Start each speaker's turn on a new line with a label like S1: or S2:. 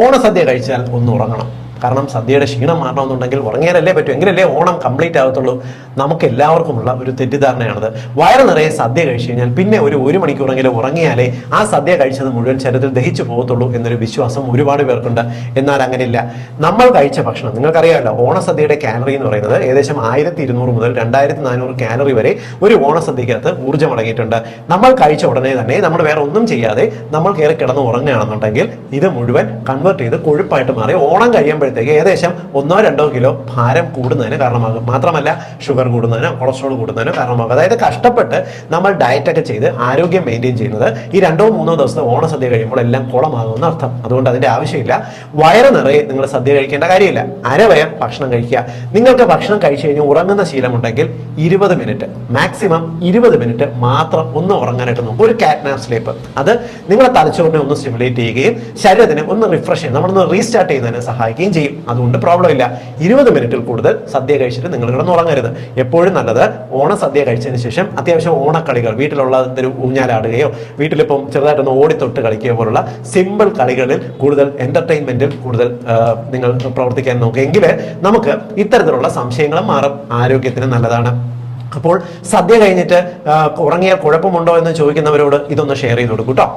S1: ഓണസദ്യ കഴിച്ചാൽ ഒന്ന് ഉറങ്ങണം. കാരണം സദ്യയുടെ ക്ഷീണം മാറണമെന്നുണ്ടെങ്കിൽ ഉറങ്ങിയാലല്ലേ പറ്റൂ, എങ്കിലല്ലേ ഓണം കംപ്ലീറ്റ് ആകത്തുള്ളൂ. നമുക്ക് എല്ലാവർക്കുമുള്ള ഒരു തെറ്റിദ്ധാരണയാണത്. വയറ് നിറയെ സദ്യ കഴിച്ചു കഴിഞ്ഞാൽ പിന്നെ ഒരു മണിക്കൂറെങ്കിലും ഉറങ്ങിയാലേ ആ സദ്യ കഴിച്ചത് മുഴുവൻ ശരീരത്തിൽ ദഹിച്ചു പോകത്തുള്ളൂ എന്നൊരു വിശ്വാസം ഒരുപാട് പേർക്കുണ്ട്. എന്നാൽ അങ്ങനെയില്ല. നമ്മൾ കഴിച്ച ഭക്ഷണം നിങ്ങൾക്കറിയാമല്ലോ, ഓണസദ്യയുടെ കാലറി എന്ന് പറയുന്നത് ഏകദേശം 1200 മുതൽ 2400 കാലറി വരെ ഒരു ഓണസദ്യക്കകത്ത് ഊർജ്ജം അടങ്ങിയിട്ടുണ്ട്. നമ്മൾ കഴിച്ച ഉടനെ തന്നെ നമ്മൾ വേറെ ഒന്നും ചെയ്യാതെ നമ്മൾ കയറി കിടന്ന് ഉറങ്ങുകയാണെന്നുണ്ടെങ്കിൽ ഇത് മുഴുവൻ കൺവേർട്ട് ചെയ്ത് കൊഴുപ്പായിട്ട് മാറി ഓണം കഴിയുമ്പോൾ ഏകദേശം 1-2 കിലോ ഭാരം കൂടുന്നതിന് കാരണമാകും. മാത്രമല്ല ഷുഗർ കൂടുന്നതിനോ കൊളസ്ട്രോൾ കൂടുന്നതിനോ കാരണമാകും. അതായത് കഷ്ടപ്പെട്ട് നമ്മൾ ഡയറ്റൊക്കെ ചെയ്ത് ആരോഗ്യം മെയിൻറ്റെയിൻ ചെയ്യുന്നത് ഈ 2-3 ദിവസത്തെ ഓണസദ്യ കഴിയുമ്പോൾ എല്ലാം കുളമാകുമെന്ന് അർത്ഥം. അതുകൊണ്ട് അതിന്റെ ആവശ്യമില്ല. വയറ് നിറയെ നിങ്ങൾ സദ്യ കഴിക്കേണ്ട കാര്യമില്ല. അരവയർ ഭക്ഷണം കഴിക്കുക. നിങ്ങൾക്ക് ഭക്ഷണം കഴിച്ചു കഴിഞ്ഞാൽ ഉറങ്ങുന്ന ശീലമുണ്ടെങ്കിൽ 20 മിനിറ്റ്, മാക്സിമം 20 മിനിറ്റ് മാത്രം ഒന്ന് ഉറങ്ങാനായിട്ട് നോക്കും. ഒരു കാറ്റ് നാപ്പ് സ്ലീപ്പ്. അത് നിങ്ങളെ തലച്ചോറിനെ ഒന്ന് സ്റ്റിമുലേറ്റ് ചെയ്യുകയും ശരീരത്തിനെ ഒന്ന് റിഫ്രഷ് ചെയ്യും, നമ്മളൊന്ന് റീസ്റ്റാർട്ട് ചെയ്യുന്നതിന് സഹായിക്കുകയും ചെയ്യും. അതുകൊണ്ട് പ്രോബ്ലം ഇല്ല. 20 മിനിറ്റിൽ കൂടുതൽ സദ്യ കഴിച്ചിട്ട് നിങ്ങൾ കിടന്ന് ഉറങ്ങരുത്. എപ്പോഴും നല്ലത് ഓണസദ്യ കഴിച്ചതിന് ശേഷം അത്യാവശ്യം ഓണക്കളികൾ, വീട്ടിലുള്ള എന്തൊരു ഊഞ്ഞാലാടുകയോ വീട്ടിലിപ്പം ചെറുതായിട്ടൊന്ന് ഓടിത്തൊട്ട് കളിക്കുകയോ പോലുള്ള സിമ്പിൾ കളികളിൽ കൂടുതൽ എന്റർടൈൻമെന്റിൽ കൂടുതൽ നിങ്ങൾ പ്രവർത്തിക്കാൻ നോക്കുക. എങ്കിൽ നമുക്ക് ഇത്തരത്തിലുള്ള സംശയങ്ങളും മാറും. ആരോഗ്യത്തിന് നല്ലതാണ്. അപ്പോൾ സദ്യ കഴിഞ്ഞിട്ട് ഉറങ്ങിയാൽ കുഴപ്പമുണ്ടോ എന്ന് ചോദിക്കുന്നവരോട് ഇതൊന്ന് ഷെയർ ചെയ്ത് കൊടുക്കും കേട്ടോ.